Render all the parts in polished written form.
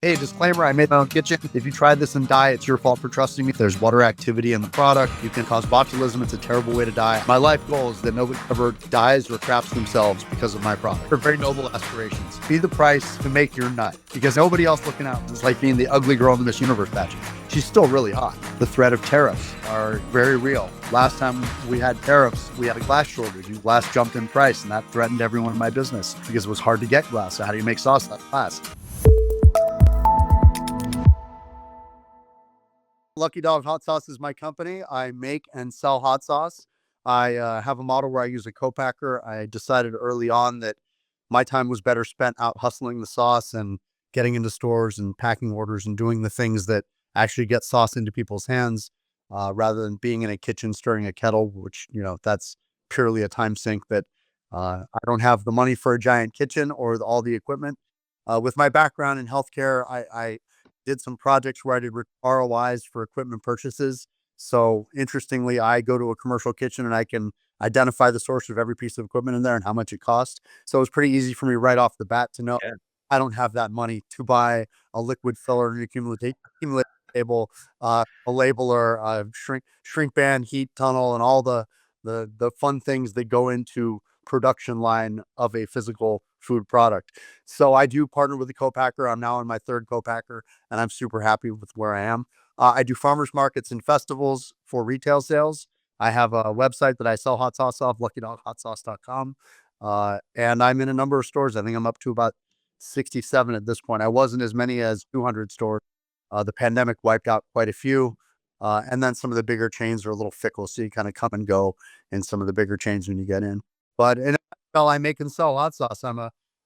Hey, disclaimer, I made my own kitchen. If you tried this and die, it's your fault for trusting me. There's water activity in the product. You can cause botulism. It's a terrible way to die. My life goal is that nobody ever dies or traps themselves because of my product. They're very noble aspirations. Be the price to make your nut because nobody else looking out. It's like being the ugly girl in the Miss Universe pageant. She's still really hot. The threat of tariffs are very real. Last time we had tariffs, we had a glass shortage and glass jumped in price, and that threatened everyone in my business because it was hard to get glass. So how do you make sauce that glass? Lucky Dog Hot Sauce is my company. I make and sell hot sauce. I have a model where I use a co-packer. I decided early on that my time was better spent out hustling the sauce and getting into stores and packing orders and doing the things that actually get sauce into people's hands, rather than being in a kitchen stirring a kettle, which, that's purely a time sink that I don't have the money for a giant kitchen or all the equipment. With my background in healthcare, I did some projects where I did ROIs for equipment purchases. So interestingly, I go to a commercial kitchen and I can identify the source of every piece of equipment in there and how much it costs. So it's pretty easy for me right off the bat to know Yeah. I don't have that money to buy a liquid filler, an accumulator table, a labeler, shrink band, heat tunnel, and all the fun things that go into production line of a physical food product. So I do partner with a co-packer. I'm now on my third co-packer, and I'm super happy with where I am. I do farmers markets and festivals for retail sales. I have a website that I sell hot sauce off, luckydoghotsauce.com. And I'm in a number of stores. I think I'm up to about 67 at this point. I wasn't as many as 200 stores. The pandemic wiped out quite a few. And then some of the bigger chains are a little fickle. So you kind of come and go in some of the bigger chains when you get in. But in a nutshell, I make and sell hot sauce.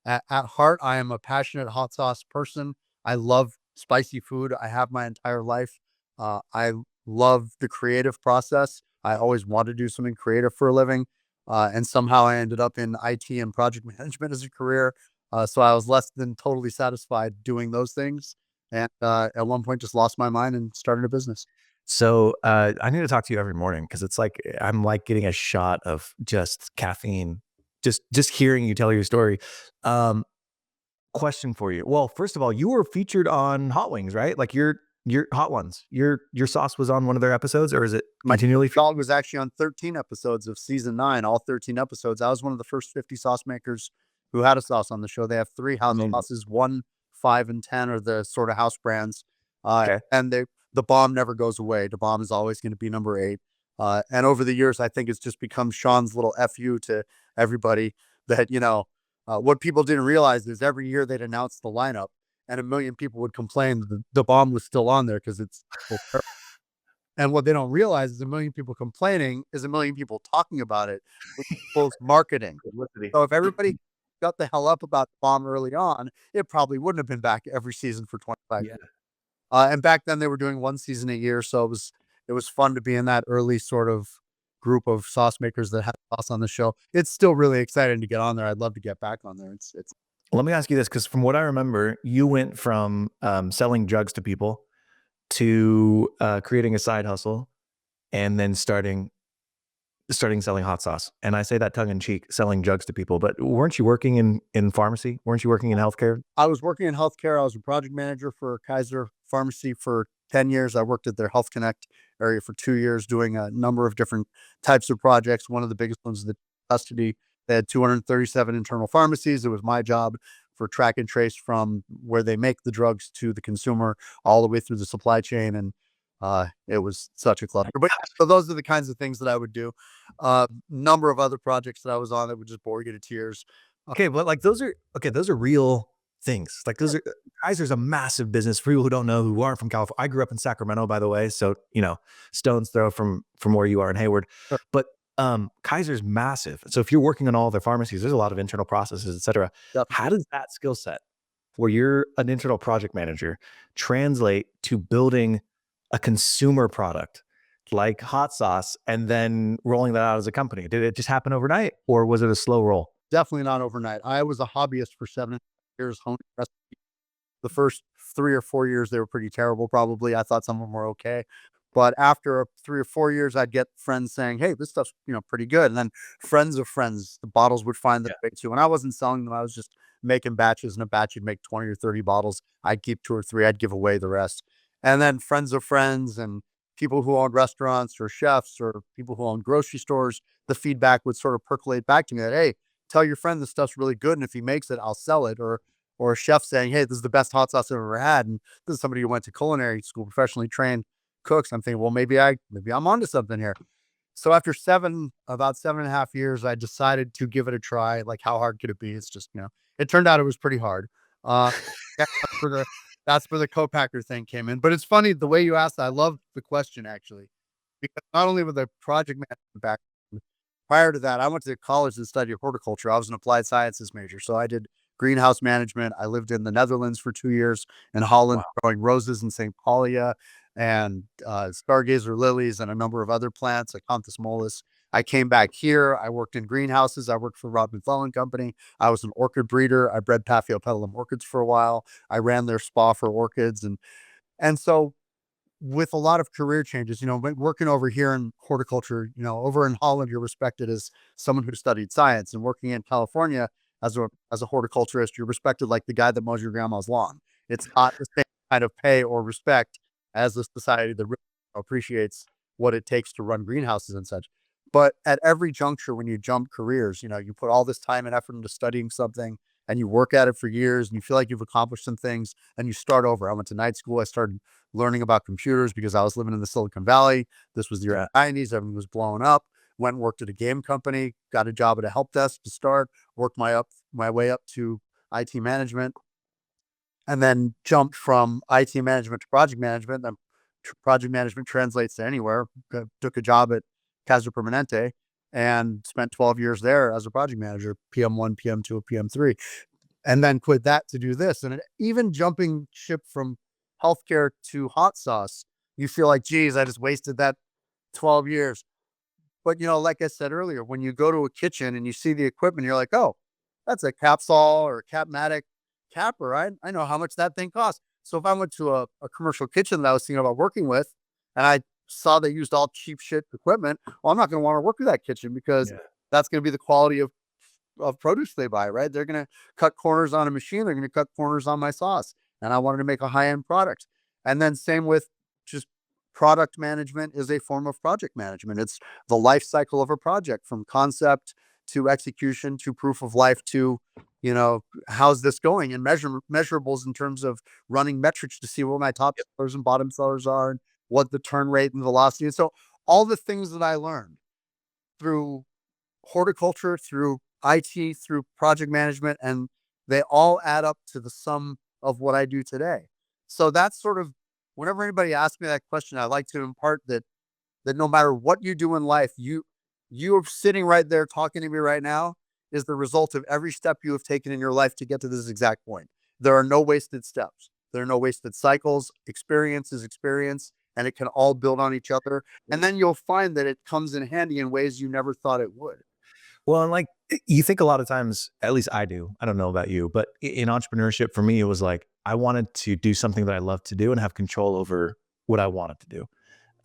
At heart, I am a passionate hot sauce person. I love spicy food. I have my entire life. I love the creative process. I always wanted to do something creative for a living. And somehow I ended up in IT and project management as a career. So I was less than totally satisfied doing those things. And at one point, just lost my mind and started a business. So I need to talk to you every morning because it's like I'm like getting a shot of just caffeine, just hearing you tell your story. Um, Question for you. Well, first of all, you were featured on Hot Wings, right? Like your Hot Ones. Your sauce was on one of their episodes, or is it My continually? dog was actually on 13 episodes of season 9, all 13 episodes. I was one of the first 50 sauce makers who had a sauce on the show. They have 3 house Amazing. sauces, 1, 5, and 10 are the sort of house brands. Okay. And the bomb never goes away. The bomb is always going to be number 8. And over the years, I think it's just become Sean's little FU to everybody that, what people didn't realize is every year they'd announce the lineup and a million people would complain that the bomb was still on there because it's and what they don't realize is a million people complaining is a million people talking about it, which equals marketing. Publicity. So if everybody got the hell up about the bomb early on, it probably wouldn't have been back every season for 25 Yeah. years. And back then they were doing one season a year, so it was fun to be in that early sort of group of sauce makers that had sauce on the show. It's still really exciting to get on there. I'd love to get back on there. It's Let me ask you this, because from what I remember, you went from selling drugs to people to creating a side hustle and then starting selling hot sauce. And I say that tongue in cheek, selling drugs to people. But weren't you working in pharmacy? Weren't you working in healthcare? I was working in healthcare. I was a project manager for Kaiser Pharmacy for 10 years. I worked at their Health Connect area for 2 years doing a number of different types of projects. One of the biggest ones, the custody. They had 237 internal pharmacies. It was my job for track and trace from where they make the drugs to the consumer all the way through the supply chain. And it was such a cluster. But so those are the kinds of things that I would do. Number of other projects that I was on that would just bore you to tears. Okay, but like those are okay. Those are real things. Like those are Kaiser's a massive business for people who don't know, who aren't from California. I grew up in Sacramento, by the way, so stones throw from where you are in Hayward. But Kaiser's massive. So if you're working on all their pharmacies, there's a lot of internal processes, et cetera. Yep. How does that skill set, where you're an internal project manager, translate to building a consumer product like hot sauce and then rolling that out as a company? Did it just happen overnight, or was it a slow roll? Definitely not overnight. I was a hobbyist for 7 years, honing recipes. The first 3 or 4 years, they were pretty terrible, probably. I thought some of them were okay. But after 3 or 4 years, I'd get friends saying, "Hey, this stuff's, pretty good." And then friends of friends, the bottles would find their way too. And I wasn't selling them. I was just making batches. In a batch, you'd make 20 or 30 bottles. I'd keep two or three, I'd give away the rest. And then friends of friends and people who owned restaurants or chefs or people who owned grocery stores, the feedback would sort of percolate back to me that, hey, tell your friend this stuff's really good. And if he makes it, I'll sell it. Or a chef saying, hey, this is the best hot sauce I've ever had. And this is somebody who went to culinary school, professionally trained cooks. I'm thinking, well, maybe I'm onto something here. So after about 7.5 years, I decided to give it a try. Like, how hard could it be? It's just, it turned out it was pretty hard. Uh, yeah, that's where the co-packer thing came in. But it's funny the way you asked. I love the question actually, because not only with the project management background, prior to that, I went to college to study horticulture. I was an applied sciences major, so I did greenhouse management. I lived in the Netherlands for 2 years, in Holland, Wow. growing roses in St. Paulia and stargazer lilies and a number of other plants, like Acanthus mollis. I came back here. I worked in greenhouses. I worked for Rod McClellan Company. I was an orchid breeder. I bred Paphiopedilum orchids for a while. I ran their spa for orchids, and so with a lot of career changes, working over here in horticulture, over in Holland, you're respected as someone who studied science, and working in California as a horticulturist, you're respected like the guy that mows your grandma's lawn. It's not the same kind of pay or respect as the society that really appreciates what it takes to run greenhouses and such. But at every juncture, when you jump careers, you put all this time and effort into studying something, and you work at it for years, and you feel like you've accomplished some things, and you start over. I went to night school. I started learning about computers because I was living in the Silicon Valley. This was the early Yeah. 90s. Everything was blowing up. Went and worked at a game company, got a job at a help desk to start, worked my way up to IT management, and then jumped from IT management to project management. Then project management translates to anywhere. Took a job at Casa Permanente and spent 12 years there as a project manager, PM1, PM2, PM3, and then quit that to do this. And even jumping ship from healthcare to hot sauce, you feel like, geez, I just wasted that 12 years. But, like I said earlier, when you go to a kitchen and you see the equipment, you're like, oh, that's a Capsol or a Capmatic capper. Right? I know how much that thing costs. So if I went to a commercial kitchen that I was thinking about working with, and I saw they used all cheap shit equipment, well, I'm not going to want to work with that kitchen, because Yeah. that's going to be the quality of produce they buy, right? They're going to cut corners on a machine. They're going to cut corners on my sauce. And I wanted to make a high end product. And then same with just product management is a form of project management. It's the life cycle of a project, from concept to execution to proof of life to, how's this going, and measurables in terms of running metrics to see what my top sellers and bottom sellers are, and what the turn rate and velocity. And so all the things that I learned through horticulture, through IT, through project management, and they all add up to the sum of what I do today. So that's sort of, whenever anybody asks me that question, I like to impart that no matter what you do in life, you're sitting right there talking to me right now is the result of every step you have taken in your life to get to this exact point. There are no wasted steps. There are no wasted cycles. Experience is experience, and it can all build on each other. And then you'll find that it comes in handy in ways you never thought it would. Well, and like you think a lot of times, at least I do. I don't know about you, but in entrepreneurship, for me, it was like I wanted to do something that I love to do and have control over what I wanted to do.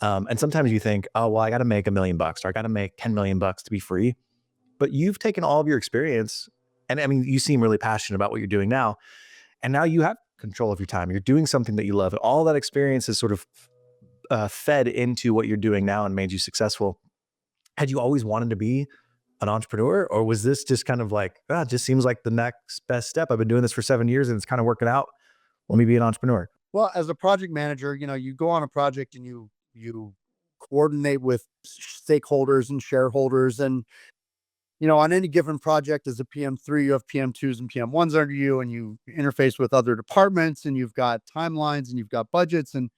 And sometimes you think, oh, well, I got to make $1 million or I got to make 10 million bucks to be free. But you've taken all of your experience, and I mean, you seem really passionate about what you're doing now. And now you have control of your time. You're doing something that you love. All that experience is sort of fed into what you're doing now and made you successful. Had you always wanted to be an entrepreneur, or was this just kind of like, ah, it just seems like the next best step? I've been doing this for 7 years and it's kind of working out. Let me be an entrepreneur. Well, as a project manager, you go on a project and you coordinate with stakeholders and shareholders, and on any given project as a PM3, you have PM2s and PM1s under you, and you interface with other departments, and you've got timelines, and you've got budgets, and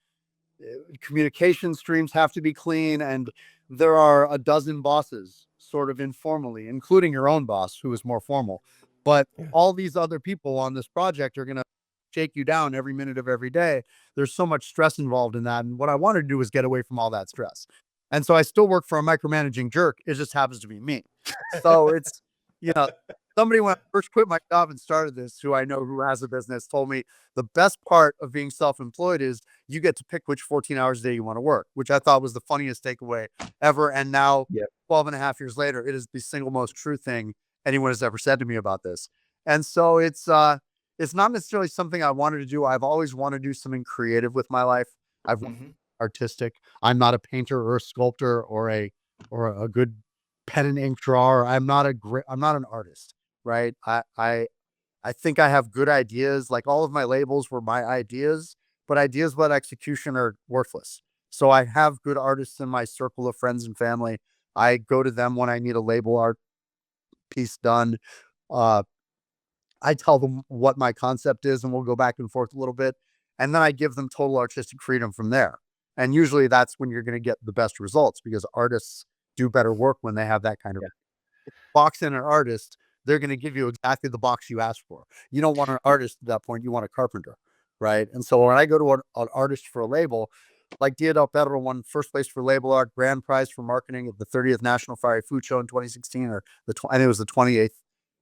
communication streams have to be clean, and there are a dozen bosses sort of informally, including your own boss, who is more formal. But Yeah. all these other people on this project are going to shake you down every minute of every day. There's so much stress involved in that, and what I wanted to do was get away from all that stress. And so I still work for a micromanaging jerk. It just happens to be me. So it's, you know somebody, when I first quit my job and started this, who I know who has a business, told me the best part of being self-employed is you get to pick which 14 hours a day you want to work, which I thought was the funniest takeaway ever. And now, Yeah. 12 and a half years later, it is the single most true thing anyone has ever said to me about this. And so it's not necessarily something I wanted to do. I've always wanted to do something creative with my life. I've Mhm. artistic. I'm not a painter or a sculptor or a good pen and ink drawer. I'm not an artist, right? I think I have good ideas. Like all of my labels were my ideas, but ideas without execution are worthless. So I have good artists in my circle of friends and family. I go to them when I need a label art piece done. Uh, I tell them what my concept is, and we'll go back and forth a little bit. And then I give them total artistic freedom from there. And usually that's when you're going to get the best results because artists do better work when they have that kind of Yeah. box in an artist. They're going to give you exactly the box you asked for. You don't want an artist at that point. You want a carpenter. Right. And so when I go to an artist for a label, like Dia del Pedro won first place for label art, grand prize for marketing at the 30th National Fiery Food Show in 2016, or I think it was the 28th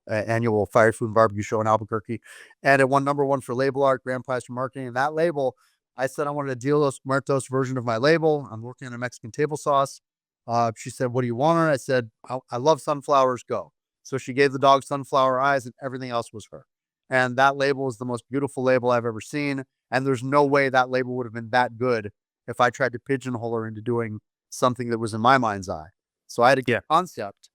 annual Fire Food and Barbecue Show in Albuquerque. And it won number one for label art, grand prize for marketing. And that label, I said I wanted a Dia de los Muertos version of my label. I'm working on a Mexican table sauce. She said, "What do you want on it?" I said, I love sunflowers, go. So she gave the dog sunflower eyes, and everything else was her. And that label is the most beautiful label I've ever seen. And there's no way that label would have been that good if I tried to pigeonhole her into doing something that was in my mind's eye. So I had a Yeah. concept,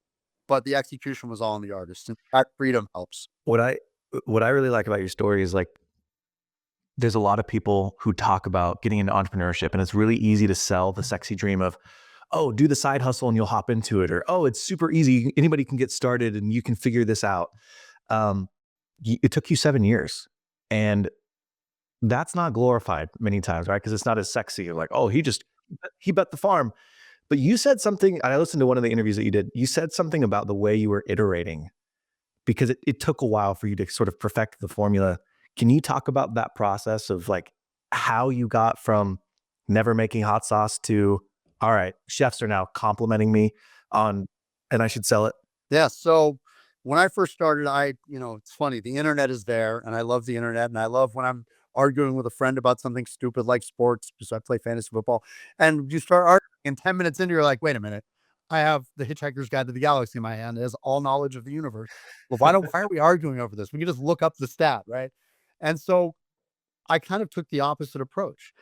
but the execution was all on the artist. And that freedom helps. What I what I really like about your story is like there's a lot of people who talk about getting into entrepreneurship, and it's really easy to sell the sexy dream of, oh, do the side hustle and you'll hop into it, or oh, it's super easy, anybody can get started and you can figure this out. Um, it took you 7 years, and that's not glorified many times, right? Because it's not as sexy. You're like, oh, he bet the farm. But you said something. I listened to one of the interviews that you did. You said something about the way you were iterating because it took a while for you to sort of perfect the formula. Can you talk about that process of like how you got from never making hot sauce to, all right, chefs are now complimenting me on, and I should sell it? Yeah. So when I first started, it's funny. The internet is there, and I love the internet, and I love when I'm arguing with a friend about something stupid like sports because I play fantasy football, and you start arguing, and 10 minutes into, you're like, "Wait a minute, I have the Hitchhiker's Guide to the Galaxy in my hand. It has all knowledge of the universe. Well, why are we arguing over this? We can just look up the stat, right?" And so I kind of took the opposite approach.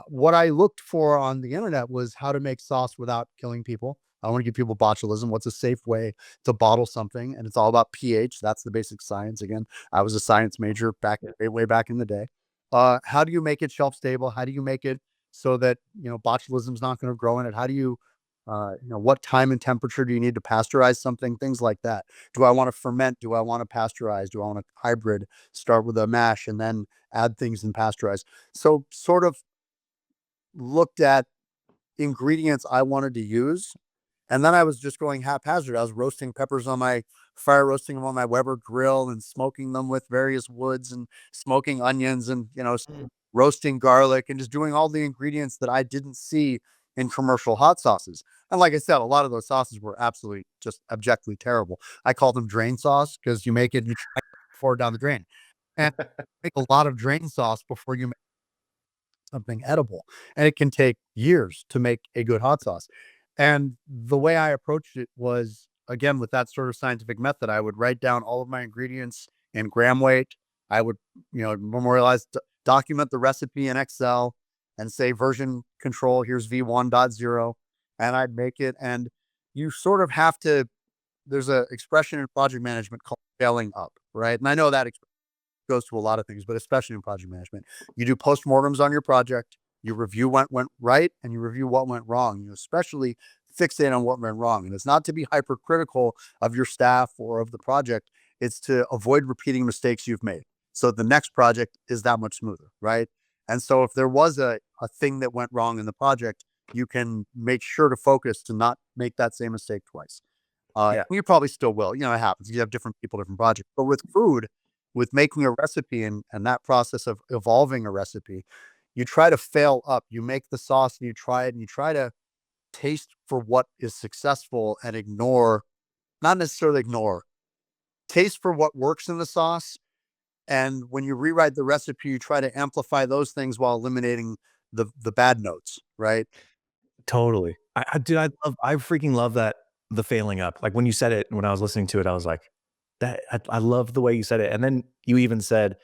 What I looked for on the internet was how to make sauce without killing people. I want to give people botulism. What's a safe way to bottle something? And it's all about pH. That's the basic science. Again, I was a science major back Yeah. way back in the day. How do you make it shelf stable? How do you make it so that botulism is not going to grow in it? How do you, what time and temperature do you need to pasteurize something? Things like that. Do I want to ferment? Do I want to pasteurize? Do I want to hybrid? Start with a mash and then add things and pasteurize. So sort of looked at ingredients I wanted to use. And then I was just going haphazard. I was roasting peppers on my fire, roasting them on my Weber grill and smoking them with various woods and smoking onions and, Mm. roasting garlic and just doing all the ingredients that I didn't see in commercial hot sauces. And like I said, a lot of those sauces were absolutely just objectively terrible. I call them drain sauce because you make it and you try to pour it down the drain. And make a lot of drain sauce before you something edible. And it can take years to make a good hot sauce. And the way I approached it was, again, with that sort of scientific method, I would write down all of my ingredients in gram weight. I would, memorialize, document the recipe in Excel and say version control, here's V1.0. And I'd make it. And you sort of have to, there's a expression in project management called scaling up, right? And I know that goes to a lot of things, but especially in project management. You do postmortems on your project. You review what went right and you review what went wrong. You especially fixate on what went wrong. And it's not to be hypercritical of your staff or of the project. It's to avoid repeating mistakes you've made. So the next project is that much smoother, right? And so if there was a thing that went wrong in the project, you can make sure to focus to not make that same mistake twice. Yeah, You probably still will. It happens. You have different people, different projects. But with food, with making a recipe and that process of evolving a recipe, you try to fail up. You make the sauce and you try it and you try to taste for what is successful and ignore, not necessarily ignore, taste for what works in the sauce. And when you rewrite the recipe, you try to amplify those things while eliminating the bad notes, right? totally. I freaking love that, the failing up. Like when you said it, when I was listening to it, I was like, That I love the way you said it, and then you even said,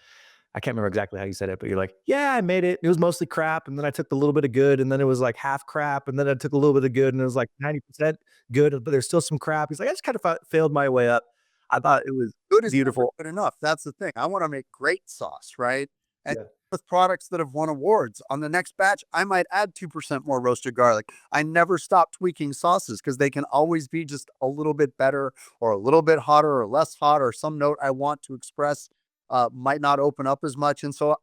I can't remember exactly how you said it, but you're like, "Yeah, I made it. It was mostly crap, and then I took a little bit of good, and then it was like half crap, and then I took a little bit of good, and it was like 90% good, but there's still some crap." He's like, "I just kind of failed my way up." I thought it was Good is never beautiful. good enough. That's the thing. I want to make great sauce, right? And Yeah. with products that have won awards, on the next batch, I might add 2% more roasted garlic. I never stop tweaking sauces because they can always be just a little bit better or a little bit hotter or less hot, or some note I want to express might not open up as much. And so,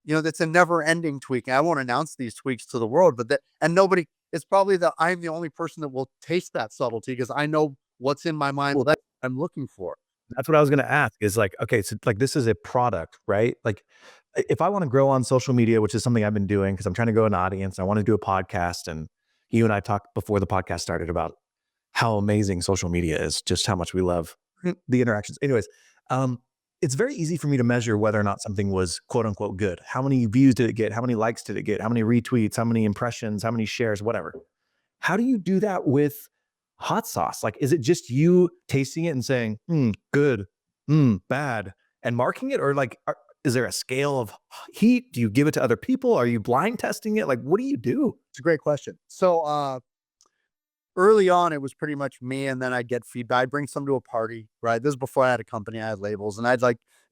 that's a never ending tweaking. I won't announce these tweaks to the world, but and nobody, it's probably that I'm the only person that will taste that subtlety because I know what's in my mind, Well, what I'm looking for. that's what I was gonna ask is like, okay, so like this is a product, right? Like if I want to grow on social media, which is something I've been doing because I'm trying to grow an audience, I want to do a podcast. And you and I talked before the podcast started about how amazing social media is, just how much we love the interactions. Anyways, um, it's very easy for me to measure whether or not something was quote unquote good. How many views did it get? How many likes did it get? How many retweets? How many impressions? How many shares? Whatever. How do you do that with hot sauce? Like, is it just you tasting it and saying, good, bad, and marking it? Or like, is there a scale of heat? Do you give it to other people? Are you blind testing it? Like, what do you do? It's a great question. So, early on, it was pretty much me, and then I'd get feedback. I'd bring some to a party, right? This is before I had a company. I had labels, and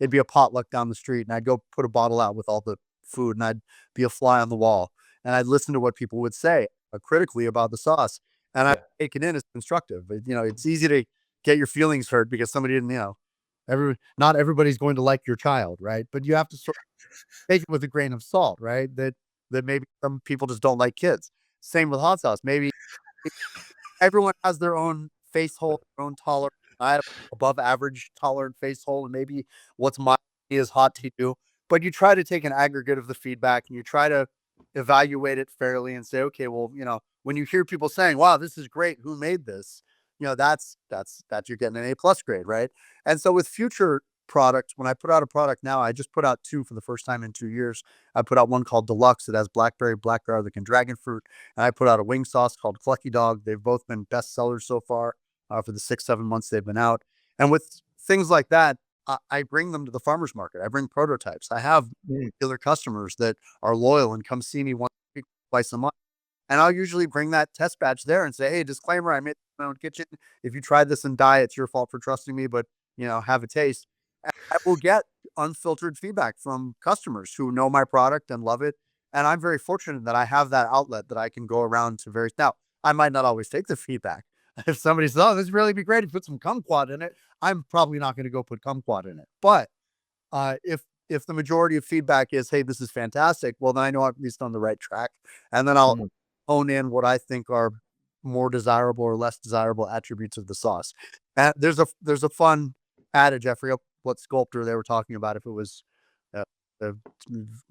it'd be a potluck down the street, and I'd go put a bottle out with all the food, and I'd be a fly on the wall, and I'd listen to what people would say critically about the sauce, and I'd Yeah. take it in as constructive. It's easy to get your feelings hurt because somebody didn't, not everybody's going to like your child, right? But you have to sort of take it with a grain of salt, right? That maybe some people just don't like kids. Same with hot sauce. Maybe everyone has their own face hole, their own tolerance. I have above average tolerant face hole, and maybe what's my is hot to you. But you try to take an aggregate of the feedback and you try to evaluate it fairly and say, okay, well, when you hear people saying, "Wow, this is great. Who made this?" That's you're getting an A+ grade, right? And so with future products, when I put out a product now, I just put out two for the first time in 2 years. I put out one called Deluxe. It has blackberry, black garlic, and dragon fruit. And I put out a wing sauce called Clucky Dog. They've both been bestsellers so far for the 6, 7 months they've been out. And with things like that, I bring them to the farmer's market. I bring prototypes. I have Mm. regular customers that are loyal and come see me once a week, twice a month. And I'll usually bring that test batch there and say, hey, disclaimer, I made my own kitchen. If you tried this and die, it's your fault for trusting me, but have a taste. And I will get unfiltered feedback from customers who know my product and love it. And I'm very fortunate that I have that outlet that I can go around to various. Now, I might not always take the feedback. If somebody says, "Oh, this would really be great if you put some kumquat in it," I'm probably not going to go put kumquat in it. But if the majority of feedback is, "Hey, this is fantastic," well, then I know I'm at least on the right track, and then I'll Mhm. hone in what I think are more desirable or less desirable attributes of the sauce. And there's a fun adage. I forget what sculptor they were talking about. If it was uh, uh,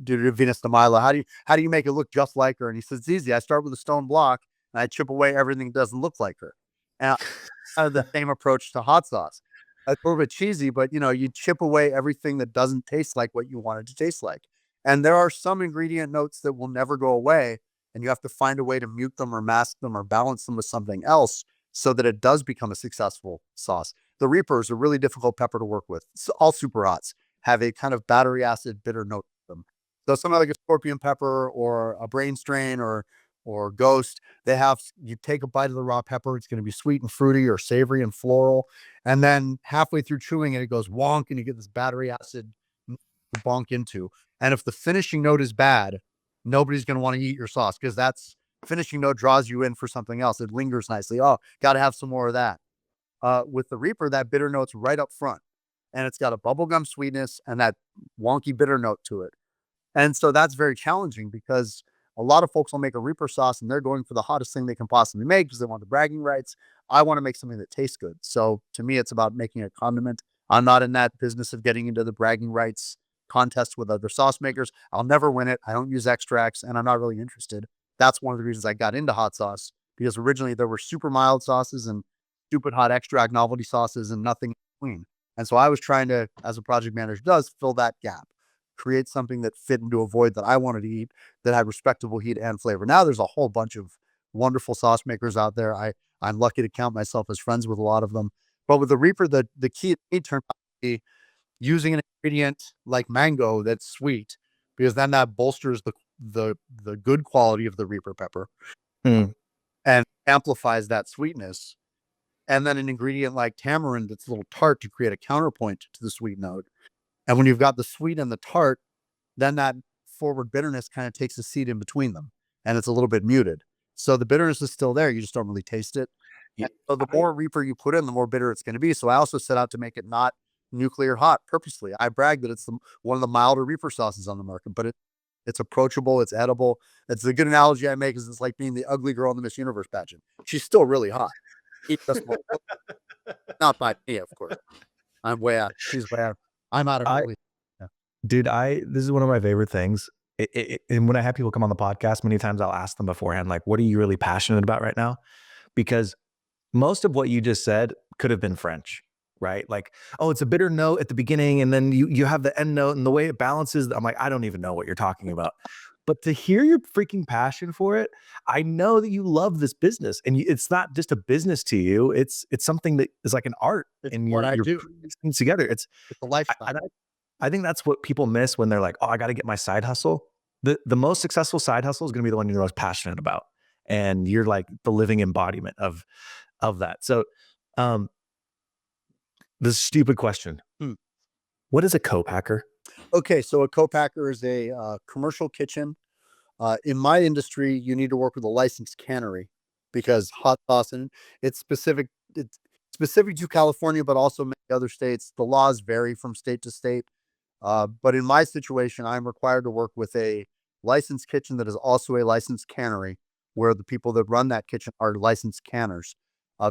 due to Venus de Milo, how do you make it look just like her? And he says, "It's easy. I start with a stone block and I chip away everything that doesn't look like her." And the same approach to hot sauce. It's a little bit cheesy, but you chip away everything that doesn't taste like what you want it to taste like. And there are some ingredient notes that will never go away, and you have to find a way to mute them or mask them or balance them with something else so that it does become a successful sauce. The Reaper is a really difficult pepper to work with. All super hots have a kind of battery acid bitter note to them. So something like a scorpion pepper or a brain strain or ghost, you take a bite of the raw pepper, it's going to be sweet and fruity or savory and floral. And then halfway through chewing it, it goes wonk and you get this battery acid to bonk into. And if the finishing note is bad, nobody's going to want to eat your sauce because that's finishing note draws you in for something else. It lingers nicely. Oh, got to have some more of that. With the Reaper, that bitter note's right up front and it's got a bubblegum sweetness and that wonky bitter note to it. And so that's very challenging because a lot of folks will make a Reaper sauce and they're going for the hottest thing they can possibly make because they want the bragging rights. I want to make something that tastes good. So to me, it's about making a condiment. I'm not in that business of getting into the bragging rights contest with other sauce makers. I'll never win it. I don't use extracts and I'm not really interested. That's one of the reasons I got into hot sauce because originally there were super mild sauces and stupid hot extract novelty sauces and nothing in between. And so I was trying to, as a project manager does, fill that gap, create something that fit into a void that I wanted to eat that had respectable heat and flavor. Now there's a whole bunch of wonderful sauce makers out there. I'm lucky to count myself as friends with a lot of them. But with the Reaper, the key to me turned out be using an ingredient like mango that's sweet, because then that bolsters the good quality of the Reaper pepper Mm. and amplifies that sweetness. And then an ingredient like tamarind that's a little tart to create a counterpoint to the sweet note. And when you've got the sweet and the tart, then that forward bitterness kind of takes a seat in between them and it's a little bit muted. So the bitterness is still there. You just don't really taste it. Yeah, And so the I more Reaper you put in, the more bitter it's going to be. So I also set out to make it not nuclear hot purposely. I brag that it's one of the milder Reaper sauces on the market, but it's approachable, it's edible. It's a good analogy I make is it's like being the ugly girl in the Miss Universe pageant. She's still really hot. He just won't look, not by me, of course. I'm way out. She's way out. I'm out of her I league. Yeah. dude, I this is one of my favorite things. And when I have people come on the podcast, many times I'll ask them beforehand, like, what are you really passionate about right now? Because most of what you just said could have been French, right? Like, oh, it's a bitter note at the beginning, and then you have the end note, and the way it balances, I'm like, I don't even know what you're talking about. But to hear your freaking passion for it, I know that you love this business, and it's not just a business to you. It's something that is like an art, It's and what I you're do. putting these things together. It's a I, lifestyle. I I think that's what people miss when they're like, "Oh, I gotta get my side hustle." The most successful side hustle is gonna be the one you're most passionate about, and you're like the living embodiment of that. So, um, the stupid question: Hmm. what is a co-packer? Okay, so a co-packer is a commercial kitchen. In my industry, you need to work with a licensed cannery because hot sauce and it's specific. It's specific to California, but also many other states. The laws vary from state to state. But in my situation, I'm required to work with a licensed kitchen that is also a licensed cannery, where the people that run that kitchen are licensed canners,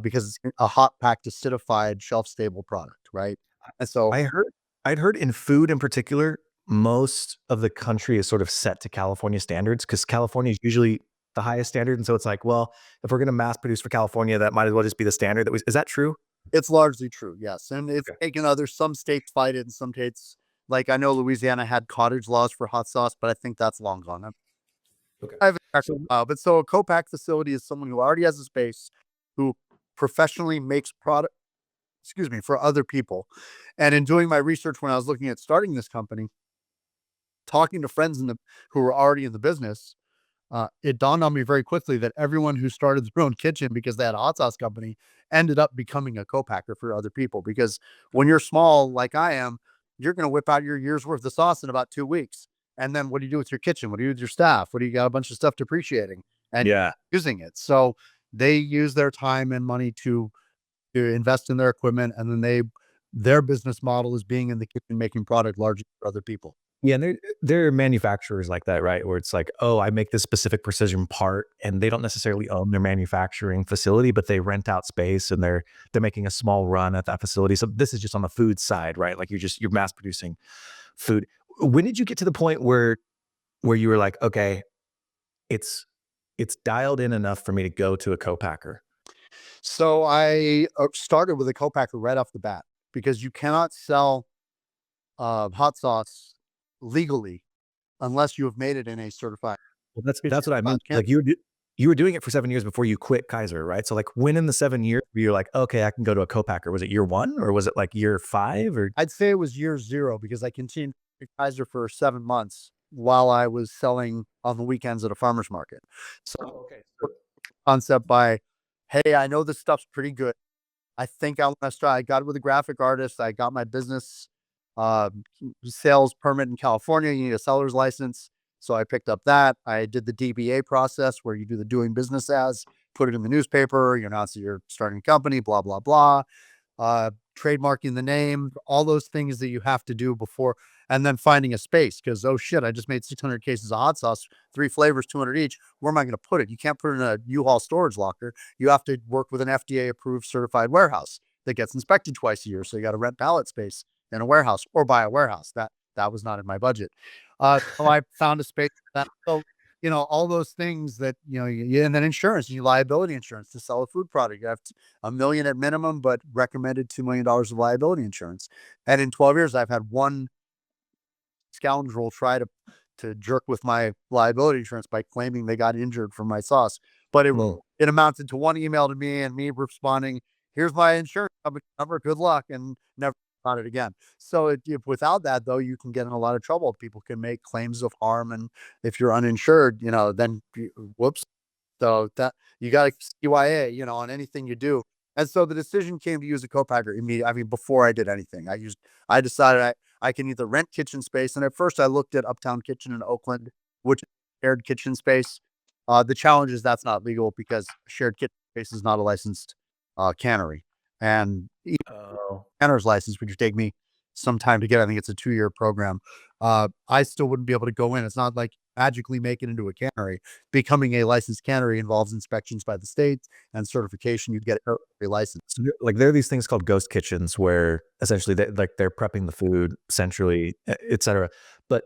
because it's a hot packed, acidified, shelf stable product, right? And so I heard I'd heard in food in particular, most of the country is sort of set to California standards because California is usually the highest standard, and so it's like, well, if we're gonna mass produce for California, that might as well just be the standard that we is that true? it's largely true, yes, and it's Okay. taken other some states fight it, and some states, like I know Louisiana had cottage laws for hot sauce, but I think that's long gone. Okay. I haven't checked So in a while, but so a co-pack facility is someone who already has a space, who professionally makes product, excuse me, for other people. And in doing my research when I was looking at starting this company, talking to friends who were already in the business, it dawned on me very quickly that everyone who started their own kitchen because they had a hot sauce company ended up becoming a co-packer for other people. Because when you're small, like I am, you're going to whip out your year's worth of sauce in about 2 weeks. And then what do you do with your kitchen? What do you do with your staff? What do you got a bunch of stuff depreciating and yeah. using it? So they use their time and money to invest in their equipment. And then their business model is being in the kitchen, making product largely for other people. Yeah, and there are manufacturers like that, right? Where it's like, "Oh, I make this specific precision part," and they don't necessarily own their manufacturing facility, but they rent out space and they're making a small run at that facility. So this is just on the food side, right? Like you're mass producing food. When did you get to the point where you were like, "Okay, it's it's dialed in enough for me to go to a co-packer?" So I started with a co-packer right off the bat because you cannot sell hot sauce legally unless you have made it in a certified Well, kitchen. that's what I meant. Can Like you were doing it for 7 years before you quit Kaiser, right? So like when in the 7 years were you like, "Okay, I can go to a co-packer." Was it year 1 or was it like year 5 or I'd say it was year zero because I continued to Kaiser for 7 months while I was selling on the weekends at a farmer's market. So Oh, okay. So concept by, hey, I know this stuff's pretty good. I think I want to start. I got it with a graphic artist. I got my business uh, sales permit in California. You need a seller's license. So I picked up that. I did the DBA process where you do the doing business as, put it in the newspaper, you announce that you're starting a company, blah, blah, blah. Trademarking the name, all those things that you have to do before, and then finding a space because, oh shit, I just made 600 cases of hot sauce, 3 flavors, 200 each. Where am I going to put it? You can't put it in a U-Haul storage locker. You have to work with an FDA approved certified warehouse that gets inspected twice a year. So you got to rent pallet space in a warehouse or buy a warehouse. That was not in my budget. So I found a space for that. So all those things that and then insurance, you liability insurance to sell a food product. You have a million at minimum, but recommended $2 million of liability insurance. And in 12 years, I've had one scoundrel try to jerk with my liability insurance by claiming they got injured from my sauce. But well, it amounted to one email to me and me responding, "Here's my insurance company number. Good luck," and never. on it again. So if without that though, you can get in a lot of trouble. People can make claims of harm, and if you're uninsured, then whoops. So that you got to CYA, on anything you do. And so the decision came to use a co-packer immediately. I mean, before I did anything, I decided I can either rent kitchen space. And at first I looked at Uptown Kitchen in Oakland, which is shared kitchen space. The challenge is that's not legal because shared kitchen space is not a licensed cannery. And Oh. canner's license, which would take me some time to get. I think it's a 2-year program. I still wouldn't be able to go in. It's not like magically make it into a cannery. Becoming a licensed cannery involves inspections by the state and certification. You'd get a license. So like there are these things called ghost kitchens where essentially they're prepping the food centrally, et cetera. But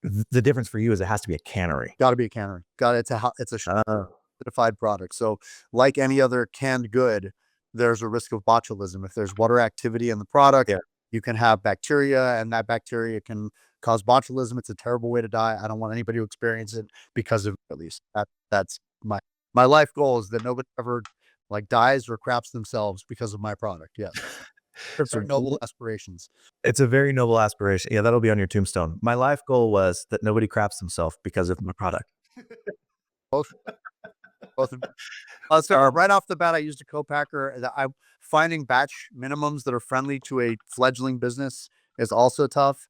the difference for you is it has to be a cannery. Got to be a cannery. Got it. It's a Oh, certified product. So, like any other canned good, there's a risk of botulism. If there's water activity in the product, yeah. you can have bacteria, and that bacteria can cause botulism. It's a terrible way to die. I don't want anybody to experience it because of at least that's my life goal is that nobody ever like dies or craps themselves because of my product. Yes, they're So very noble aspirations. it's a very noble aspiration. Yeah, that'll be on your tombstone. My life goal was that nobody craps themselves because of my product. Both, both so Um, right off the bat, I used a co-packer. I'm finding batch minimums that are friendly to a fledgling business is also tough.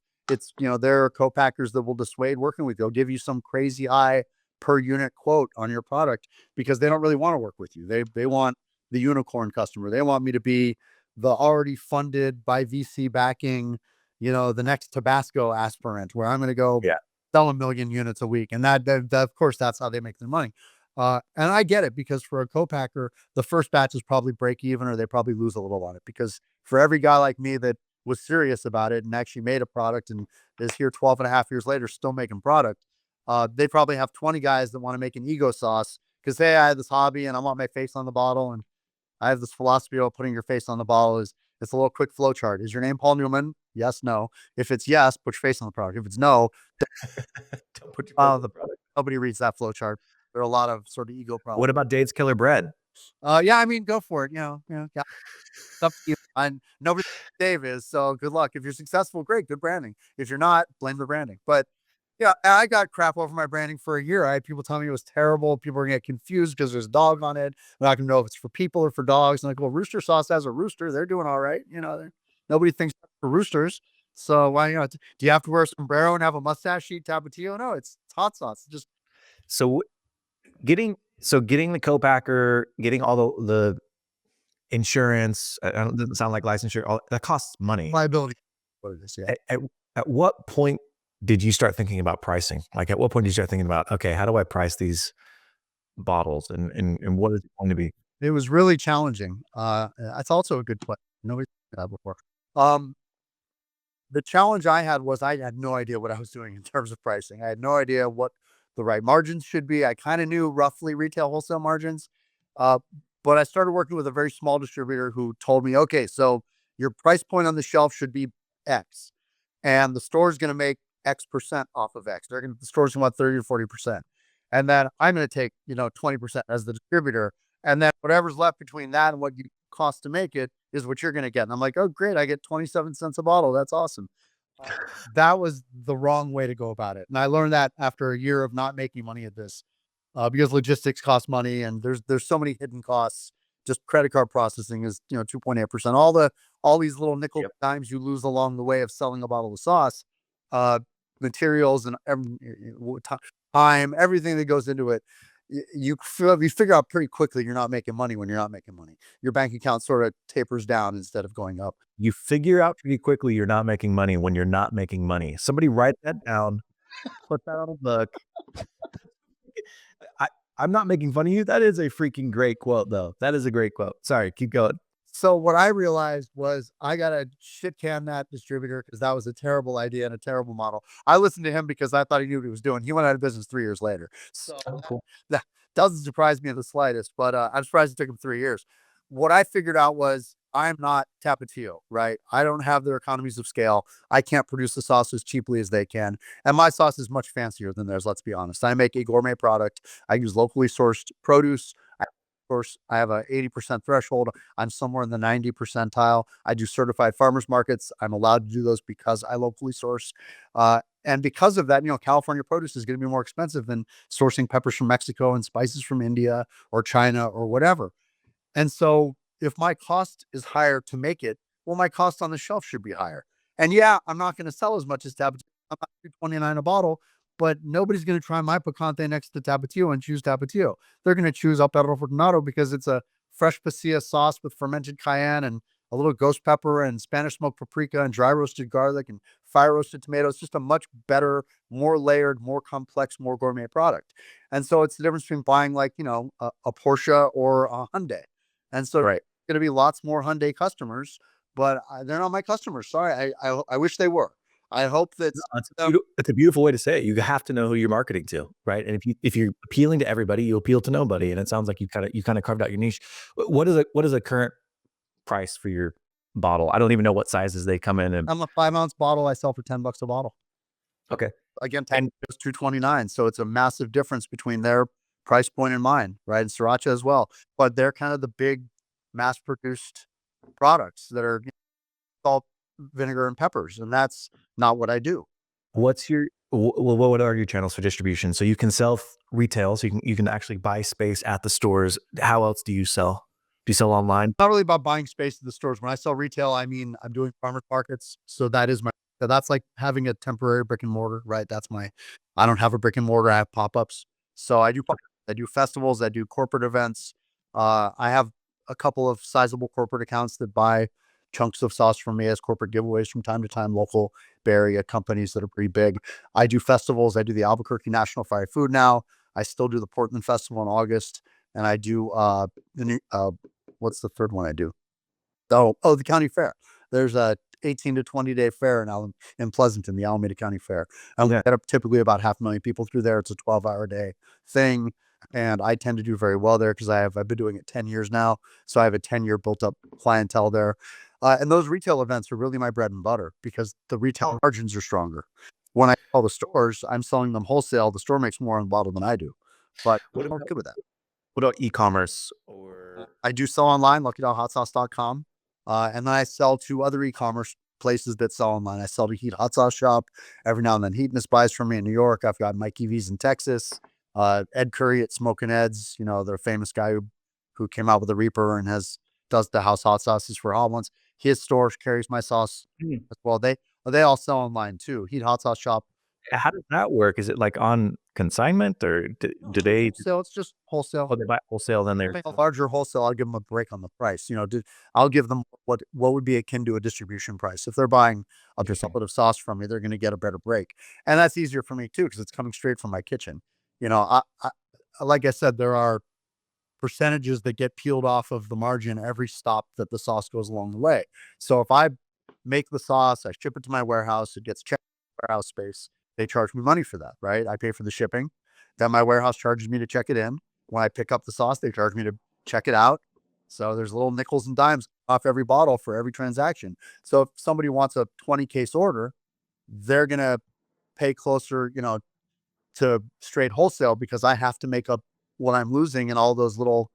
There are co-packers that will dissuade working with you. They'll give you some crazy high per unit quote on your product because they don't really want to work with you. They want the unicorn customer. They want me to be the already funded by VC backing, the next Tabasco aspirant where I'm going to go yeah. sell 1 million units a week. And that of course that's how they make their money. And I get it because for a co-packer, the first batch is probably break even or they probably lose a little on it because for every guy like me that was serious about it and actually made a product and is here 12 and a half years later, still making product, they probably have 20 guys that want to make an ego sauce because, hey, I have this hobby and I want my face on the bottle. And I have this philosophy of putting your face on the bottle is it's a little quick flow chart. Is your name Paul Newman? Yes, no. If it's yes, put your face on the product. If it's no, Don't put your face on the the product. nobody reads that flow chart. There are a lot of sort of ego problems. What about Dave's Killer Bread? Yeah, I mean, go for it. Yeah, up to you. And nobody Dave is, so good luck. If you're successful, great, good branding. If you're not, blame the branding. But yeah, I got crap over my branding for a year. I had people telling me it was terrible. People were gonna get confused because there's a dog on it. I'm not gonna know if it's for people or for dogs. And like, well, Rooster Sauce has a rooster. They're doing all right. Nobody thinks for roosters. So why, do you have to wear a sombrero and have a mustache eat tapatio? No, it's hot sauce. Just So getting the co-packer, getting all the insurance, it doesn't sound like licensure, all that costs money. liability. What it is, yeah. At what point did you start thinking about pricing? Like, at what point did you start thinking about, okay, how do I price these bottles and what is it going to be? It was really challenging. That's also a good question. Nobody's done that before. Um, the challenge I had was I had no idea what I was doing in terms of pricing. I had no idea what the right margins should be. I kind of knew roughly retail wholesale margins, uh, but I started working with a very small distributor who told me, okay, so your price point on the shelf should be X, and the store is going to make X percent off of X. The store's going to want 30 to 40%. And then I'm going to take, 20% as the distributor. And then whatever's left between that and what you cost to make it is what you're going to get. And I'm like, oh, great. I get 27 cents a bottle. That's awesome. Uh, that was the wrong way to go about it. And I learned that after a year of not making money at this, because logistics cost money and there's so many hidden costs. Just credit card processing is 2.8%. All these little nickel Yep. dimes you lose along the way of selling a bottle of sauce, uh, materials and time, everything that goes into it. You figure out pretty quickly you're not making money when you're not making money. Your bank account sort of tapers down instead of going up. You figure out pretty quickly you're not making money when you're not making money. Somebody write that down, put that on a book. I, I'm not making fun of you. That is a freaking great quote, though. That is a great quote. Sorry, keep going. So what I realized was I gotta shit can that distributor because that was a terrible idea and a terrible model. I listened to him because I thought he knew what he was doing. He went out of business 3 years later. So Oh, cool. that doesn't surprise me in the slightest, but I'm surprised it took him 3 years. What I figured out was I'm not Tapatio, right? I don't have their economies of scale. I can't produce the sauce as cheaply as they can. And my sauce is much fancier than theirs, let's be honest. I make a gourmet product. I use locally sourced produce. course, I have a 80% threshold. I'm somewhere in the 90 percentile. I do certified farmers markets. I'm allowed to do those because I locally source. And because of that, California produce is going to be more expensive than sourcing peppers from Mexico and spices from India or China or whatever. And so if my cost is higher to make it, well, my cost on the shelf should be higher. And yeah, I'm not going to sell as much as Tapatio. I'm not $2.29 a bottle, but nobody's going to try my picante next to Tapatio and choose Tapatio. They're going to choose El Perro Fortunato because it's a fresh pasilla sauce with fermented cayenne and a little ghost pepper and Spanish smoked paprika and dry roasted garlic and fire roasted tomatoes. Just a much better, more layered, more complex, more gourmet product. And so it's the difference between buying like, a Porsche or a Hyundai. And so Right. going to be lots more Hyundai customers, but they're not my customers. Sorry, I wish they were. I hope that No, it's a beautiful way to say it. You have to know who you're marketing to, right? And if you're appealing to everybody, you appeal to nobody. And it sounds like you kind of carved out your niche. What is a current price for your bottle? I don't even know what sizes they come in. And I'm a 5 ounce bottle I sell for $10 a bottle. okay, Again, and is 229, so it's a massive difference between their price point and mine, right? And Sriracha as well, but they're kind of the big mass produced products that are salt, vinegar, and peppers, and that's not what I do. what's your well, what are your channels for distribution? So you can sell retail, so you can actually buy space at the stores. How else do you sell? Do you sell online? Not really about buying space at the stores. When I sell retail, I mean I'm doing farmers markets, so that's like having a temporary brick and mortar, right? I don't have a brick and mortar. I have pop ups. So I do festivals. I do corporate events. I have a couple of sizable corporate accounts that buy chunks of sauce from me as corporate giveaways from time to time. Local Bay Area companies that are pretty big. I do festivals. I do the Albuquerque National Fried Food now. I still do the Portland Festival in August, and I do the new what's the third one I do? The county fair. There's a 18 to 20-day fair in Pleasanton, the Alameda County Fair. And we Yeah. get up typically about 500,000 people through there. It's a 12-hour day thing. And I tend to do very well there because I've been doing it 10 years now. So I have a 10-year built up clientele there. And those retail events are really my bread and butter because the retail margins are stronger. When I sell the stores, I'm selling them wholesale. The store makes more on the bottle than I do. But What I'm about good with that. what about e-commerce or I do sell online, lucky.hotsauce.com. And then I sell to other e-commerce places that sell online. I sell to Heat Hot Sauce Shop. Every now and then Heatness buys from me in New York. I've got Mikey V's in Texas. Ed Curry at Smokin' Ed's, the famous guy who came out with the Reaper and does the house hot sauces for hot ones. His store carries my sauce Hmm. as well. They all sell online too. Heat Hot Sauce Shop. How does that work? Is it like on consignment or do they Wholesale, it's just wholesale. oh, they buy wholesale, then they're A larger wholesale, I'll give them a break on the price. I'll give them what would be akin to a distribution price. If they're buying a interesting. pallet of sauce from me, they're going to get a better break, and that's easier for me too because it's coming straight from my kitchen. Like I said, there are percentages that get peeled off of the margin every stop that the sauce goes along the way. So if I make the sauce, I ship it to my warehouse, it gets checked in the warehouse space. They charge me money for that, right? I pay for the shipping. Then my warehouse charges me to check it in. When I pick up the sauce, they charge me to check it out. So there's little nickels and dimes off every bottle for every transaction. So if somebody wants a 20 case order, they're going to pay closer, to straight wholesale because I have to make up what I'm losing in all those little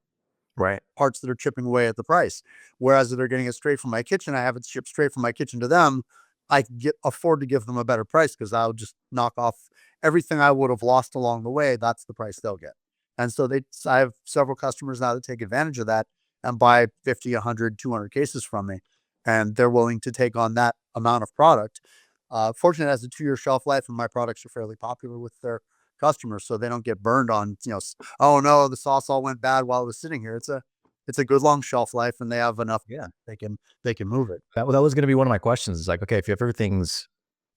Right. parts that are chipping away at the price. Whereas if they're getting it straight from my kitchen, I have it shipped straight from my kitchen to them. I can afford to give them a better price because I'll just knock off everything I would have lost along the way. That's the price they'll get. And so I have several customers now that take advantage of that and buy 50, 100, 200 cases from me. And they're willing to take on that amount of product. Fortunately, it has a 2-year shelf life and my products are fairly popular with their customers. So they don't get burned on, oh no, the sauce all went bad while it was sitting here. It's a good long shelf life and they have enough Yeah. they can move it. That was gonna be one of my questions. It's like, okay, if everything's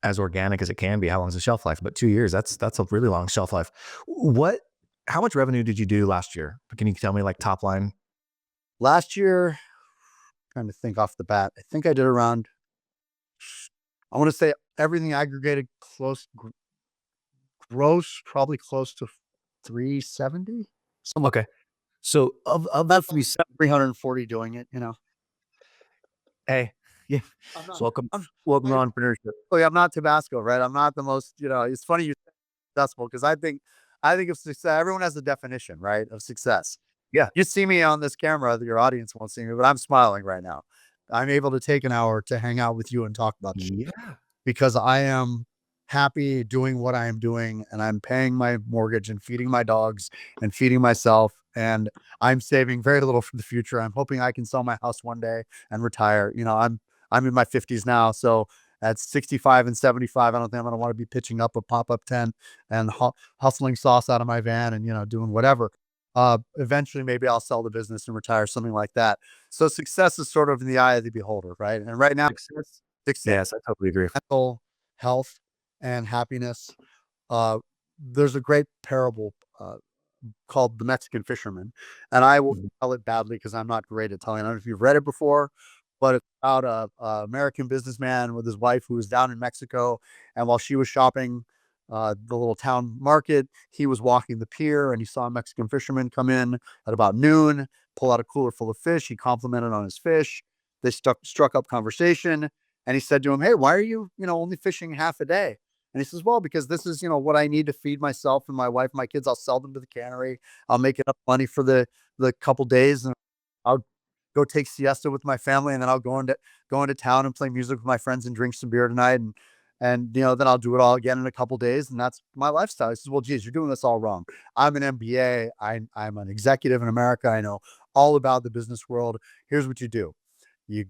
as organic as it can be, how long is the shelf life? But 2 years, that's a really long shelf life. What how much revenue did you do last year? Can you tell me like top line? Last year, trying to think off the bat, I think I did around, I want to say everything aggregated gross, probably close to 370. Something Okay. So of the like three, 340 doing it. hey, yeah, I'm not, welcome, I'm, welcome to I, entrepreneurship. I'm not Tabasco, right? I'm not the most, it's funny you say successful because I think of success, everyone has a definition, right, of success. Yeah. You see me on this camera, your audience won't see me, but I'm smiling right now. I'm able to take an hour to hang out with you and talk about Yeah. because I am happy doing what I am doing and I'm paying my mortgage and feeding my dogs and feeding myself. And I'm saving very little for the future. I'm hoping I can sell my house one day and retire. I'm in my 50s now. So at 65 and 75, I don't think I'm going to want to be pitching up a pop-up tent and hustling sauce out of my van and, doing whatever. Eventually maybe I'll sell the business and retire, something like that. So success is sort of in the eye of the beholder, right? And right now, Success. success, Yes, I totally agree. mental health and happiness. Uh, there's a great parable called The Mexican Fisherman, and I will Mhm. tell it badly because I'm not great at telling. I don't know if you've read it before, but it's about a American businessman with his wife who was down in Mexico, and while she was shopping the little town market, he was walking the pier, and he saw a Mexican fisherman come in at about noon, pull out a cooler full of fish. He complimented on his fish. They struck up conversation, and he said to him, "Hey, why are you only fishing half a day?" And he says, "Well, because this is, what I need to feed myself and my wife, my kids. I'll sell them to the cannery. I'll make enough money for the couple days, and I'll go take siesta with my family, and then I'll go into town and play music with my friends and drink some beer tonight, and then I'll do it all again in a couple days, and that's my lifestyle." He says, "Well, geez, you're doing this all wrong. I'm an MBA. I'm an executive in America. I know all about the business world. Here's what you do: you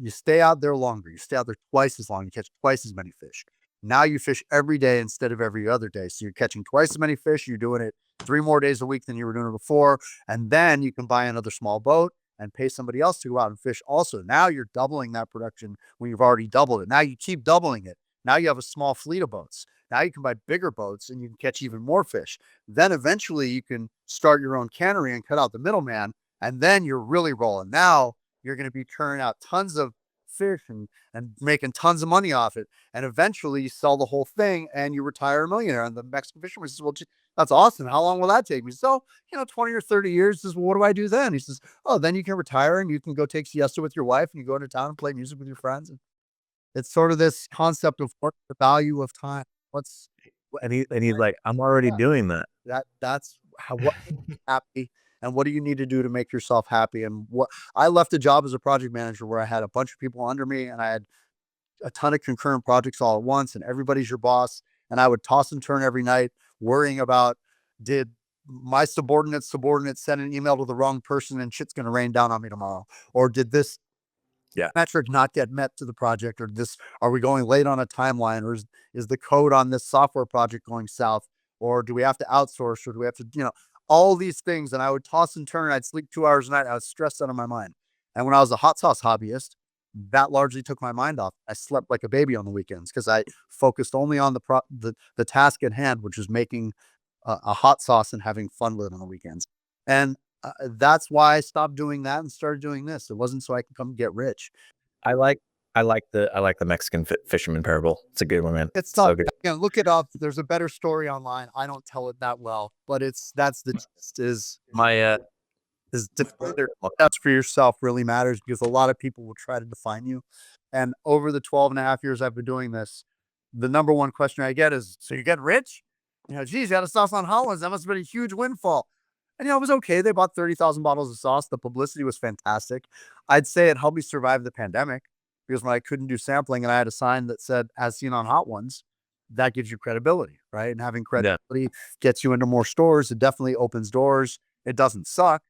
stay out there longer. You stay out there twice as long. You catch twice as many fish. Now you fish every day instead of every other day. So you're catching twice as many fish. You're doing it 3 more days a week than you were doing it before. And then you can buy another small boat and pay somebody else to go out and fish also. Now you're doubling that production when you've already doubled it. Now you keep doubling it. Now you have a small fleet of boats. Now you can buy bigger boats and you can catch even more fish. Then eventually you can start your own cannery and cut out the middleman. And then you're really rolling. Now you're going to be turning out tons of fish and making tons of money off it. And eventually you sell the whole thing and you retire a millionaire." And the Mexican fisherman says, "Well, that's awesome. How long will that take me?" So, 20 or 30 years. He says, "Well, what do I do then?" He says, "Oh, then you can retire and you can go take siesta with your wife and you go into town and play music with your friends." And it's sort of this concept of what's the value of time. What's what, And he's like, "I'm already yeah, doing that." that's how what happy and what do you need to do to make yourself happy. And what I left a job as a project manager where I had a bunch of people under me and I had a ton of concurrent projects all at once and everybody's your boss, and I would toss and turn every night worrying about, did my subordinate send an email to the wrong person and shit's going to rain down on me tomorrow, or did this Yeah. metric not get met to the project, or this are we going late on a timeline, or is the code on this software project going south, or do we have to outsource, or do we have to all these things. And I would toss and turn. I'd sleep 2 hours a night. I was stressed out of my mind. And when I was a hot sauce hobbyist, that largely took my mind off. I slept like a baby on the weekends because I focused only on the task at hand, which is making a hot sauce and having fun with it on the weekends. And that's why I stopped doing that and started doing this. It wasn't so I could come get rich. I like I like the Mexican fisherman parable. It's a good one, man. It's So tough. good. Again, look it up. There's a better story online. I don't tell it that well, but that's the gist My, is define that's for yourself really matters because a lot of people will try to define you. And over the 12 and a half years I've been doing this, the number one question I get is, "So you get rich?" "Geez, you had a sauce on Hollands. That must have been a huge windfall." And it was okay. They bought 30,000 bottles of sauce. The publicity was fantastic. I'd say it helped me survive the pandemic because when I couldn't do sampling and I had a sign that said, "As seen on Hot Ones," that gives you credibility, right? And having yeah. credibility gets you into more stores. It definitely opens doors. It doesn't suck.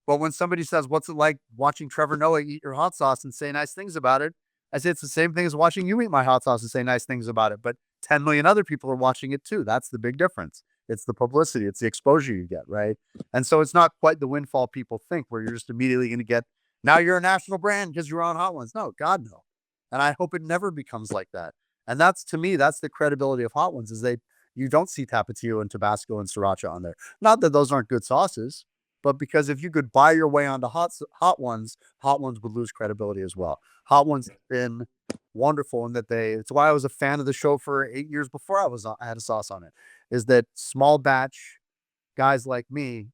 But when somebody says, "What's it like watching Trevor Noah eat your hot sauce and say nice things about it?" I say, "It's the same thing as watching you eat my hot sauce and say nice things about it. But 10 million other people are watching it too." That's the big difference. It's the publicity, it's the exposure you get, right? And so it's not quite the windfall people think, where you're just immediately going to get, now you're a national brand because you're on Hot Ones. No, God, no. And I hope it never becomes like that. And that's, to me, that's the credibility of Hot Ones, is you don't see Tapatio and Tabasco and Sriracha on there. Not that those aren't good sauces, but because if you could buy your way onto Hot Ones would lose credibility as well. Hot Ones have been wonderful in that it's why I was a fan of the show for 8 years before I had a sauce on it, is that small batch guys like me,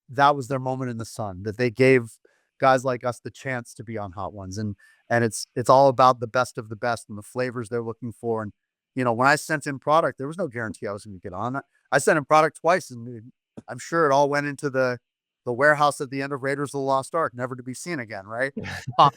that was their moment in the sun, that they gave guys like us the chance to be on Hot Ones. And it's all about the best of the best and the flavors they're looking for. And when I sent in product, there was no guarantee I was going to get on. I sent in product twice, and I'm sure it all went into the the warehouse at the end of Raiders of the Lost Ark, never to be seen again, right? Uh,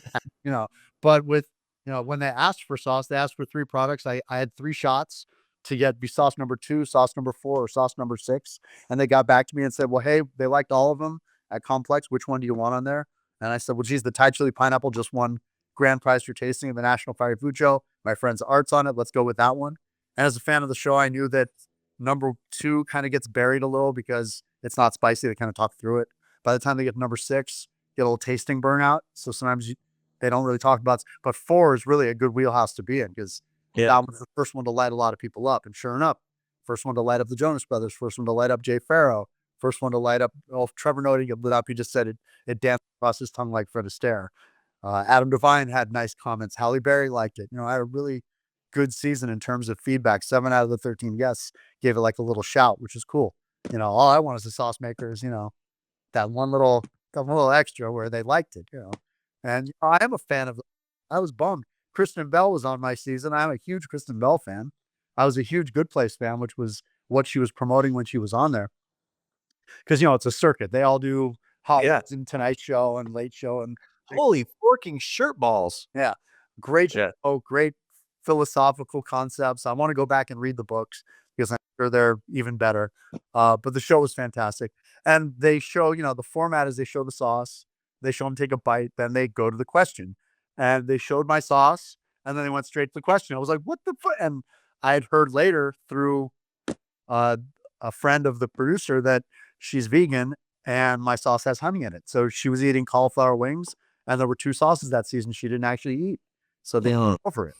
you know, but with, when they asked for sauce, they asked for 3 products. I had 3 shots to get be sauce number 2, sauce number 4, or sauce number 6, and they got back to me and said, "Well, hey, they liked all of them at Complex. Which one do you want on there?" And I said, "Well, geez, the Thai chili pineapple just won grand prize for tasting at the National Fire Food Show. My friend's art's on it. Let's go with that one." And as a fan of the show, I knew that number 2 kind of gets buried a little because it's not spicy. They kind of talk through it. By the time they get to number 6, get a little tasting burnout. So sometimes they don't really talk about it. But 4 is really a good wheelhouse to be in because Yeah. that was the first one to light a lot of people up. And sure enough, first one to light up the Jonas Brothers, first one to light up Jay Farrow, first one to light up, Trevor Noah lit up. He just said it danced across his tongue like Fred Astaire. Adam Devine had nice comments. Halle Berry liked it. I had a really good season in terms of feedback. 7 out of the 13 guests gave it like a little shout, which is cool. All I want as a sauce maker is, that one little extra where they liked it. And I am a fan of. I was bummed. Kristen Bell was on my season. I'm a huge Kristen Bell fan. I was a huge Good Place fan, which was what she was promoting when she was on there. Because it's a circuit. They all do Hot Yeah. and Tonight Show and Late Show and Holy forking shirt balls. yeah, great Yeah. show, great philosophical concepts. I want to go back and read the books because I'm sure they're even better. But the show was fantastic, and they show, the format is they show the sauce, they show them take a bite, then they go to the question, and they showed my sauce, and then they went straight to the question. I was like, "What the fuck?" And I had heard later through uh, a friend of the producer that she's vegan and my sauce has honey in it. So she was eating cauliflower wings, and there were 2 sauces that season she didn't actually eat. So they Mm. offer it.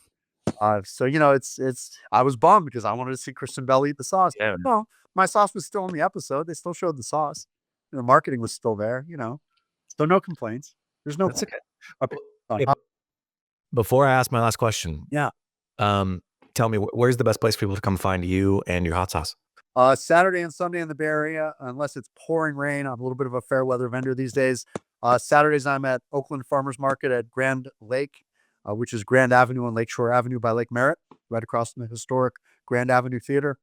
So it's I was bummed because I wanted to see Kristen Bell eat the sauce. Yeah. No, my sauce was still in the episode. They still showed the sauce. The marketing was still there. So no complaints. There's no That's okay. complaints on Hey, how- before I ask my last question, yeah. tell me where's the best place for people to come find you and your hot sauce? Saturday and Sunday in the Bay Area, unless it's pouring rain. I'm a little bit of a fair weather vendor these days. Saturdays, I'm at Oakland Farmers Market at Grand Lake, which is Grand Avenue and Lakeshore Avenue by Lake Merritt, right across from the historic Grand Avenue Theater.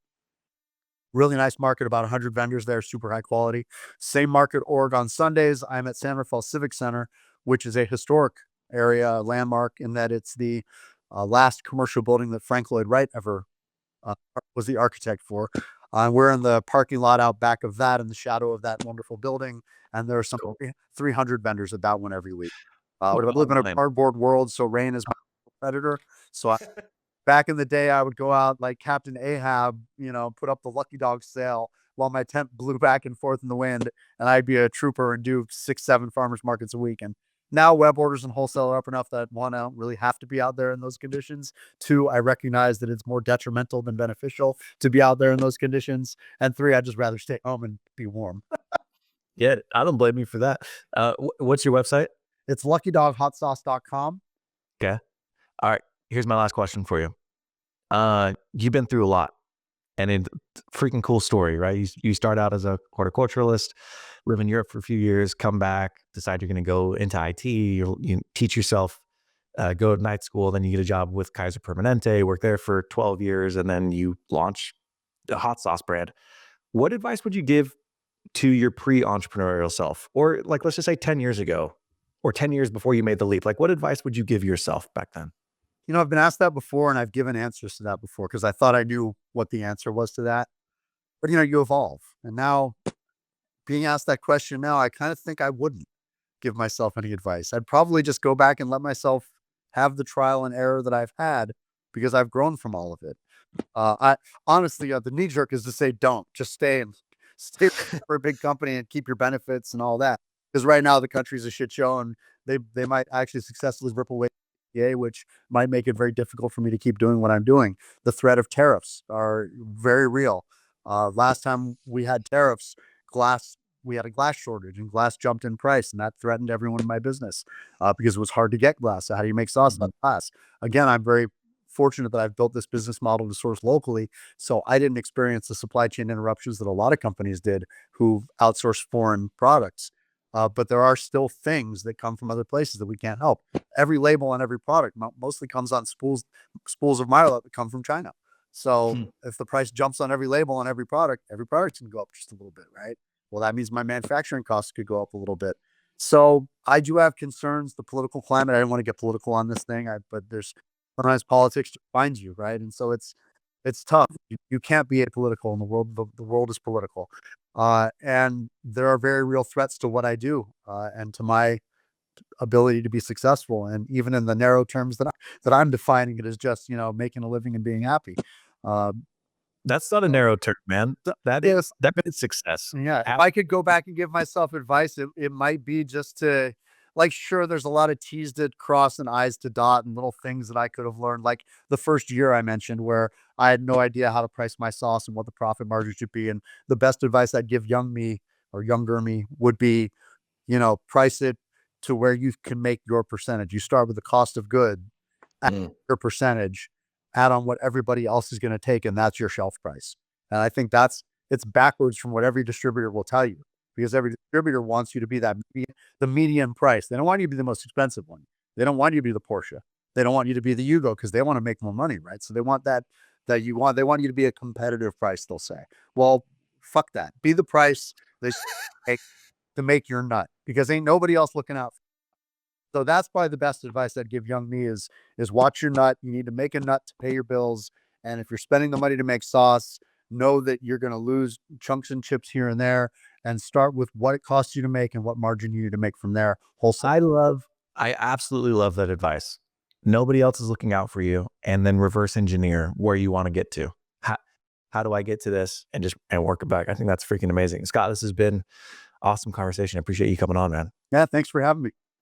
Really nice market, about 100 vendors there, super high quality. Same market org on Sundays. I'm at San Rafael Civic Center, which is a historic area landmark in that it's the last commercial building that Frank Lloyd Wright ever was the architect for. We're in the parking lot out back of that in the shadow of that wonderful building. And there are some Cool. 300 vendors at that one every week. What I a live fun in a time. cardboard world, so rain is my predator. So back in the day, I would go out like Captain Ahab, put up the Lucky Dog sail while my tent blew back and forth in the wind, and I'd be a trooper and do 6, 7 farmers markets a week. And now web orders and wholesale are up enough that 1, I don't really have to be out there in those conditions. 2, I recognize that it's more detrimental than beneficial to be out there in those conditions. And 3, I'd just rather stay home and be warm. Yeah, I don't blame you for that. What's your website? It's luckydoghotsauce.com. Okay. All right. Here's my last question for you. You've been through a lot, and it's freaking cool story, right? You start out as a horticulturalist, live in Europe for a few years, come back, decide you're going to go into IT, you teach yourself, go to night school, then you get a job with Kaiser Permanente, work there for 12 years, and then you launch the hot sauce brand. What advice would you give to your pre-entrepreneurial self, or like let's just say 10 years ago, or 10 years before you made the leap? Like, what advice would you give yourself back then? I've been asked that before, and I've given answers to that before because I thought I knew what the answer was to that. But you evolve, and now being asked that question now, I kind of think I wouldn't give myself any advice. I'd probably just go back and let myself have the trial and error that I've had because I've grown from all of it. I honestly, the knee jerk is to say, don't just stay for a big company and keep your benefits and all that. Because right now the country's a shit show, and they might actually successfully rip away the which might make it very difficult for me to keep doing what I'm doing. The threat of tariffs are very real. Last time we had tariffs, glass we had a glass shortage and glass jumped in price, and that threatened everyone in my business because it was hard to get glass. So how do you make sauce out of glass? Again, I'm very fortunate that I've built this business model to source locally, so I didn't experience the supply chain interruptions that a lot of companies did who outsource foreign products. But there are still things that come from other places that we can't help. Every label on every product mostly comes on spools of Milo that come from China. So Hmm. if the price jumps on every label on every product can go up just a little bit, right? Well, that means my manufacturing costs could go up a little bit. So I do have concerns. The political climate. I didn't want to get political on this thing, but there's sometimes politics just finds you, right? And so it's tough. You can't be apolitical in the world. The world is political, and there are very real threats to what I do and to my ability to be successful. And even in the narrow terms that I'm defining it as just making a living and being happy. Uh, That's not a narrow term, man. so That is if that is success. Yeah, if I could go back and give myself advice, it might be just to like, sure, there's a lot of T's to cross and I's to dot and little things that I could have learned. Like the first year I mentioned where I had no idea how to price my sauce and what the profit margin should be. And the best advice I'd give young me or younger me would be, price it to where you can make your percentage. You start with the cost of good, add Mm. your percentage, add on what everybody else is going to take, and that's your shelf price. And I think it's backwards from what every distributor will tell you because every distributor wants you to be the median price. They don't want you to be the most expensive one. They don't want you to be the Porsche. They don't want you to be the Yugo because they want to make more money, right? So they want they want you to be a competitive price, they'll say. Well, fuck that. Be the price they take to make your nut because ain't nobody else looking out. So that's probably the best advice I'd give young me is watch your nut. You need to make a nut to pay your bills. And if you're spending the money to make sauce, know that you're going to lose chunks and chips here and there and start with what it costs you to make and what margin you need to make from there. Wholesale. I absolutely love that advice. Nobody else is looking out for you, and then reverse engineer where you want to get to. How do I get to this and work it back? I think that's freaking amazing. Scott, this has been awesome conversation. I appreciate you coming on, man. Yeah. Thanks for having me.